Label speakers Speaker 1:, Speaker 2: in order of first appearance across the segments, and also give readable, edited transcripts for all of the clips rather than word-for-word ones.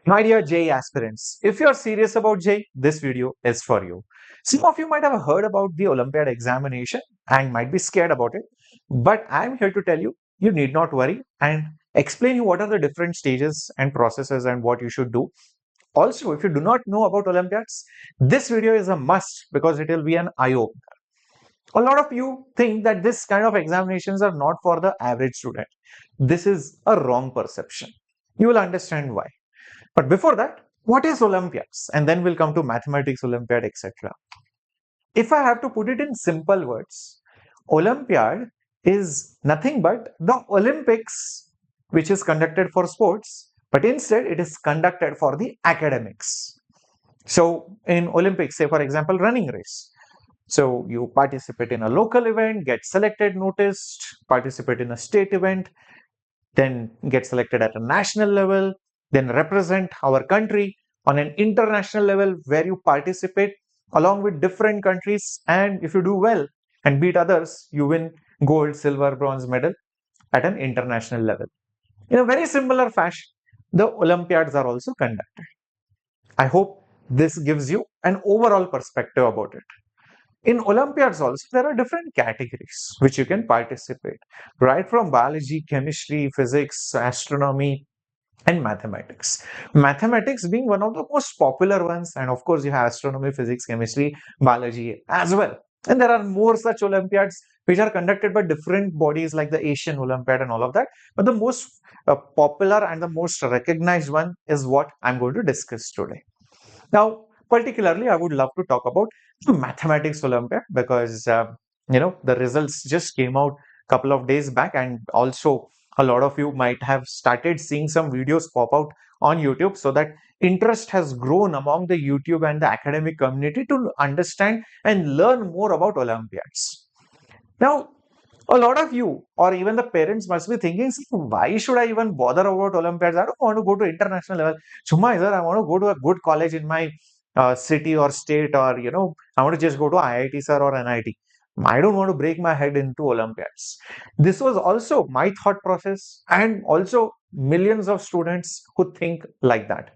Speaker 1: My dear JEE aspirants, if you're serious about JEE, this video is for you. Some of you might have heard about the Olympiad examination and might be scared about it, but I'm here to tell you, you need not worry and explain you what are the different stages and processes and what you should do. Also, if you do not know about Olympiads, this video is a must because it will be an eye-opener. A lot of you think that this kind of examinations are not for the average student. This is a wrong perception. You will understand why. But before that, what is Olympiads? And then we'll come to mathematics, Olympiad, etc. If I have to put it in simple words, Olympiad is nothing but the Olympics, which is conducted for sports, but instead it is conducted for the academics. So in Olympics, say for example, running race. So you participate in a local event, get selected, noticed, participate in a state event, then get selected at a national level, then represent our country on an international level where you participate along with different countries. And if you do well and beat others, you win gold, silver, bronze medal at an international level. In a very similar fashion, the Olympiads are also conducted. I hope this gives you an overall perspective about it. In Olympiads also, there are different categories which you can participate, right from biology, chemistry, physics, astronomy, and mathematics. Mathematics being one of the most popular ones, and of course, you have astronomy, physics, chemistry, biology as well. And there are more such Olympiads which are conducted by different bodies like the Asian Olympiad and all of that. But the most popular and the most recognized one is what I'm going to discuss today. Now, particularly, I would love to talk about the mathematics Olympiad because the results just came out a couple of days back, and also a lot of you might have started seeing some videos pop out on YouTube, so that interest has grown among the YouTube and the academic community to understand and learn more about Olympiads. Now, a lot of you or even the parents must be thinking, why should I even bother about Olympiads? I don't want to go to international level. Chumma, sir, I want to go to a good college in my city or state, or I want to just go to IIT, sir, or NIT. I don't want to break my head into Olympiads. This was also my thought process, and also millions of students who think like that.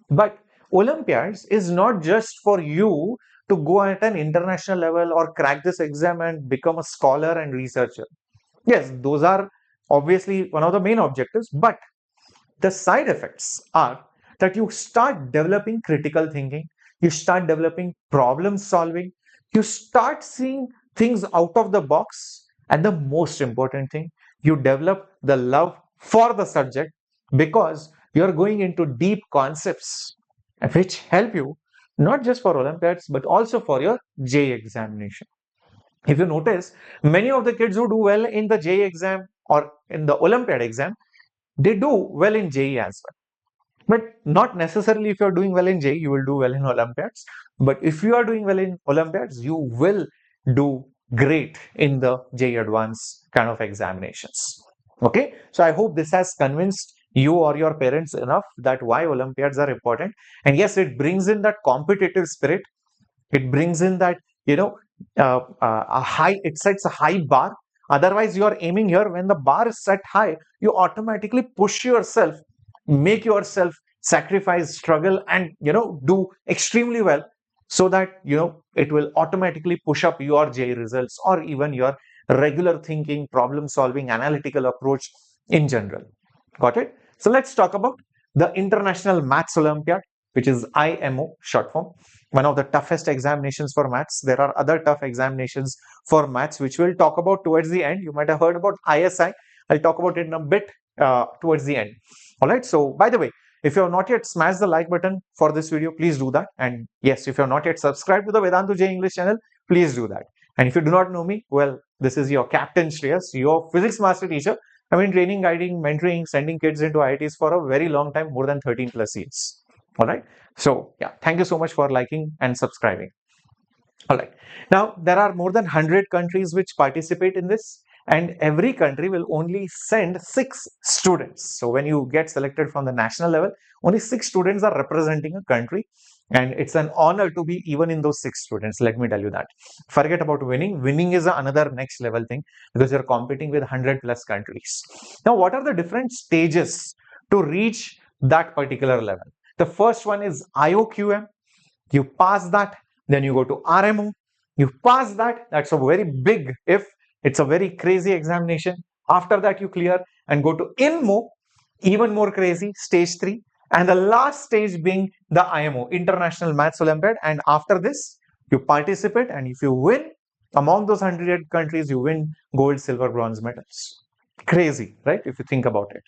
Speaker 1: But Olympiads is not just for you to go at an international level or crack this exam and become a scholar and researcher. Yes, those are obviously one of the main objectives, but the side effects are that you start developing critical thinking, you start developing problem solving, you start seeing things out of the box, and the most important thing, you develop the love for the subject because you're going into deep concepts which help you not just for Olympiads but also for your JEE examination. If you notice, many of the kids who do well in the JEE exam or in the Olympiad exam, they do well in JEE as well. But not necessarily if you're doing well in JEE, you will do well in Olympiads. But if you are doing well in Olympiads, you will do great in the JEE Advanced kind of examinations. Okay, so I hope this has convinced you or your parents enough that why Olympiads are important. And yes, it brings in that competitive spirit. It brings in that, it sets a high bar. Otherwise, you are aiming here. When the bar is set high, you automatically push yourself, make yourself sacrifice, struggle, and do extremely well, so that it will automatically push up your JEE results or even your regular thinking, problem solving, analytical approach in general. Got it? So let's talk about the International Maths Olympiad, which is IMO short form. One of the toughest examinations for maths. There are other tough examinations for maths, which we'll talk about towards the end. You might have heard about ISI. I'll talk about it in a bit towards the end. All right. So, by the way, if you have not yet smashed the like button for this video, please do that. And yes, if you have not yet subscribed to the Vedantu JEE English channel, please do that. And if you do not know me, well, this is your Captain Shreyas, your physics master teacher. I've been training, guiding, mentoring, sending kids into IITs for a very long time, more than 13 plus years. All right. So, yeah, thank you so much for liking and subscribing. All right. Now, there are more than 100 countries which participate in this, and every country will only send 6 students. So, when you get selected from the national level, only 6 students are representing a country, and it's an honor to be even in those 6 students. Let me tell you that. Forget about winning. Winning is another next level thing because you're competing with 100 plus countries. Now, what are the different stages to reach that particular level? The first one is IOQM. You pass that, then you go to RMO. You pass that, that's a very big if, it's a very crazy examination. After that, you clear and go to INMO, even more crazy, stage 3. And the last stage being the IMO, International Maths Olympiad. And after this, you participate, and if you win among those 100 countries, you win gold, silver, bronze medals. Crazy, right? If you think about it.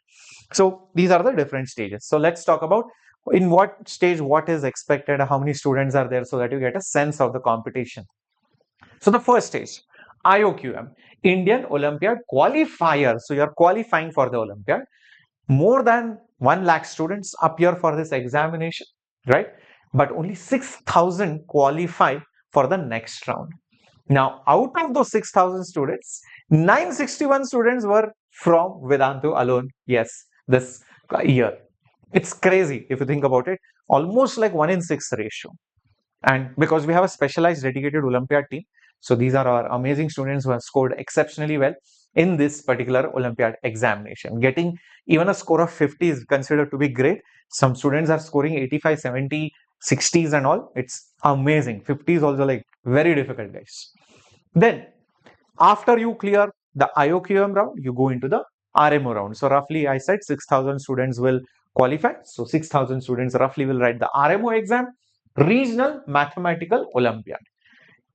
Speaker 1: So these are the different stages. So let's talk about in what stage what is expected, how many students are there, so that you get a sense of the competition. So the first stage, IOQM, Indian Olympiad Qualifier. So you are qualifying for the Olympiad. More than 1 lakh students appear for this examination, right? But only 6,000 qualify for the next round. Now, out of those 6,000 students, 961 students were from Vedantu alone. Yes, this year. It's crazy if you think about it. Almost like 1 in 6 ratio. And because we have a specialized dedicated Olympiad team, so these are our amazing students who have scored exceptionally well in this particular Olympiad examination. Getting even a score of 50 is considered to be great. Some students are scoring 85, 70, 60s and all. It's amazing. 50 is also like very difficult, guys. Then after you clear the IOQM round, you go into the RMO round. So roughly I said 6,000 students will qualify. So 6,000 students roughly will write the RMO exam, Regional Mathematical Olympiad.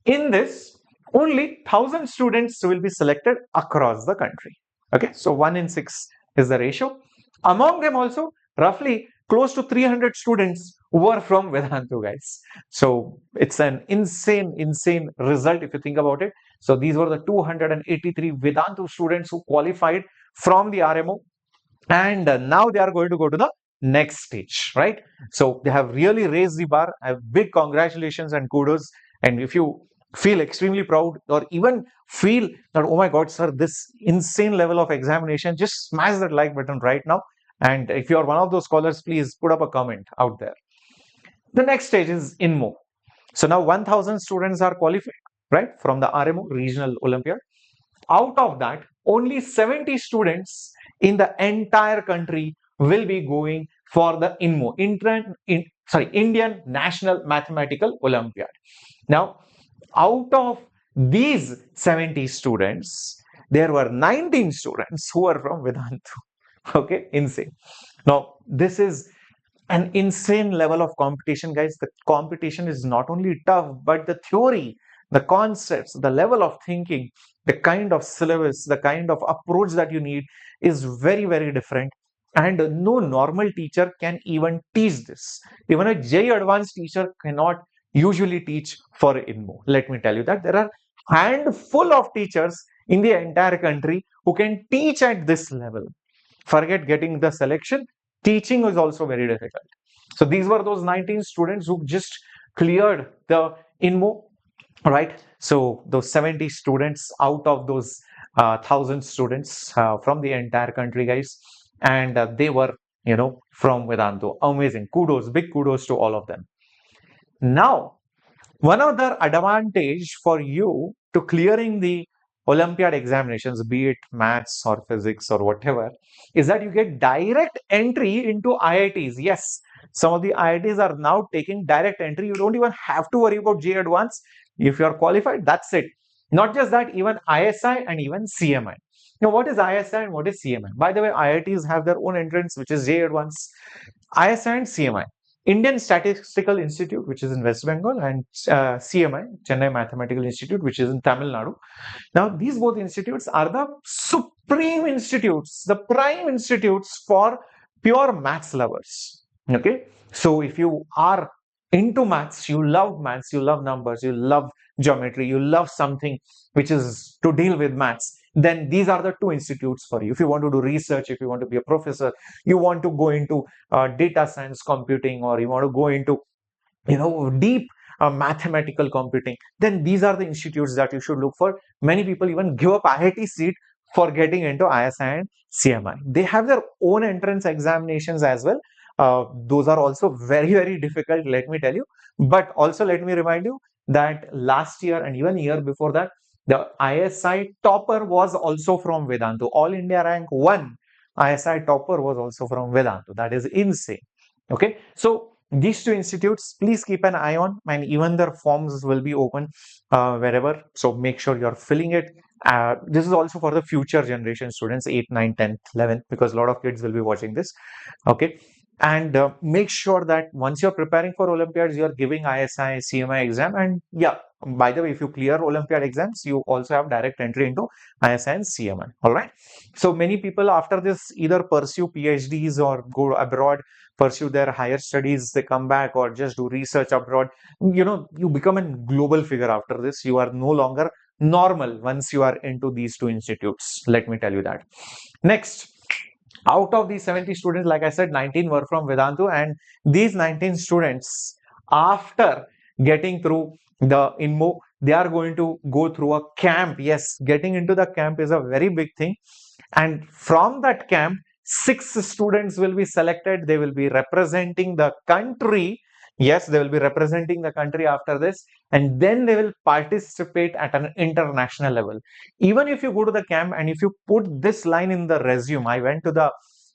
Speaker 1: In this, only 1,000 students will be selected across the country. Okay, so 1 in 6 is the ratio. Among them also, roughly close to 300 students were from Vedantu, guys. So it's an insane result if you think about it. So these were the 283 Vedantu students who qualified from the RMO, and now they are going to go to the next stage, right? So they have really raised the bar. I have big congratulations and kudos. And if you feel extremely proud or even feel that, oh my God, sir, this insane level of examination, just smash that like button right now. And if you are one of those scholars, please put up a comment out there. The next stage is INMO. So now 1,000 students are qualified, right, from the RMO, Regional Olympiad. Out of that, only 70 students in the entire country will be going for the INMO, Indian National Mathematical Olympiad. Now, out of these 70 students, there were 19 students who are from Vedantu. Okay, insane. Now, this is an insane level of competition, guys. The competition is not only tough, but the theory, the concepts, the level of thinking, the kind of syllabus, the kind of approach that you need is very different. And no normal teacher can even teach this. Even a JEE advanced teacher cannot usually teach for INMO. Let me tell you that there are handful of teachers in the entire country who can teach at this level. Forget getting the selection, teaching is also very difficult. So these were those 19 students who just cleared the INMO, right? So those 70 students out of those 1,000 students from the entire country, guys, and they were, from Vedantu. Amazing. Kudos, big kudos to all of them. Now, one other advantage for you to clearing the Olympiad examinations, be it maths or physics or whatever, is that you get direct entry into IITs. Yes, some of the IITs are now taking direct entry. You don't even have to worry about JEE Advanced. If you are qualified, that's it. Not just that, even ISI and even CMI. Now, what is ISI and what is CMI? By the way, IITs have their own entrance, which is JEE Advanced. ISI and CMI. Indian Statistical Institute, which is in West Bengal, and CMI, Chennai Mathematical Institute, which is in Tamil Nadu. Now, these both institutes are the supreme institutes, the prime institutes for pure maths lovers. Okay, so if you are into maths, you love numbers, you love geometry, you love something which is to deal with maths, then these are the two institutes for you. If you want to do research, if you want to be a professor, you want to go into data science computing, or you want to go into deep mathematical computing, then these are the institutes that you should look for. Many people even give up IIT seat for getting into ISI and CMI. They have their own entrance examinations as well. Those are also very difficult, let me tell you. But also let me remind you that last year and even year before that, the ISI topper was also from Vedantu. All India rank 1 ISI topper was also from Vedantu. That is insane. Okay, So these two institutes, please keep an eye on, and even their forms will be open wherever. So make sure you're filling it. This is also for the future generation students, 8, 9, 10, 11, because a lot of kids will be watching this. Okay. And make sure that once you're preparing for Olympiads, you're giving ISI, CMI exam. And yeah, by the way, if you clear Olympiad exams, you also have direct entry into ISI and CMI. All right. So many people after this either pursue PhDs or go abroad, pursue their higher studies, they come back or just do research abroad. You become a global figure after this. You are no longer normal once you are into these two institutes. Let me tell you that. Next, out of these 70 students, like I said, 19 were from Vedantu, and these 19 students, after getting through the INMO, they are going to go through a camp. Yes, getting into the camp is a very big thing. And from that camp, 6 students will be selected. They will be representing the country. Yes, they will be representing the country after this, and then they will participate at an international level. Even if you go to the camp and if you put this line in the resume, I went to the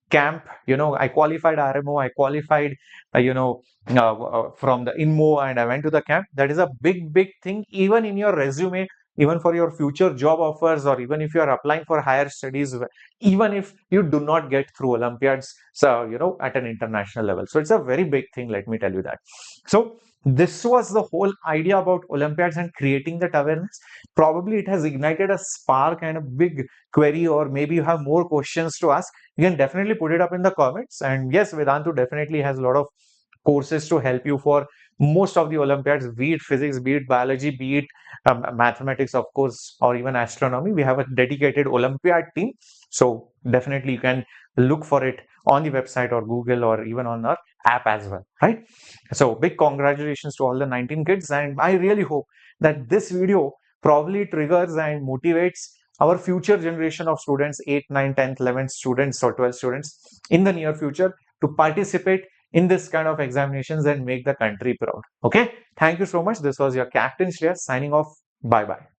Speaker 1: camp, I qualified RMO, I qualified, from the INMO, and I went to the camp. That is a big, big thing, even in your resume, even for your future job offers, or even if you are applying for higher studies, even if you do not get through Olympiads, so, at an international level. So it's a very big thing, let me tell you that. So this was the whole idea about Olympiads and creating that awareness. Probably it has ignited a spark and a big query, or maybe you have more questions to ask. You can definitely put it up in the comments. And yes, Vedantu definitely has a lot of courses to help you for most of the Olympiads, be it physics, be it biology, be it mathematics, of course, or even astronomy. We have a dedicated Olympiad team. So definitely you can look for it on the website or Google or even on our app as well, right? So big congratulations to all the 19 kids. And I really hope that this video probably triggers and motivates our future generation of students, 8, 9, 10th, 11th students or 12 students in the near future to participate in this kind of examinations and make the country proud. Okay. Thank you so much. This was your Captain Shreyas signing off. Bye bye.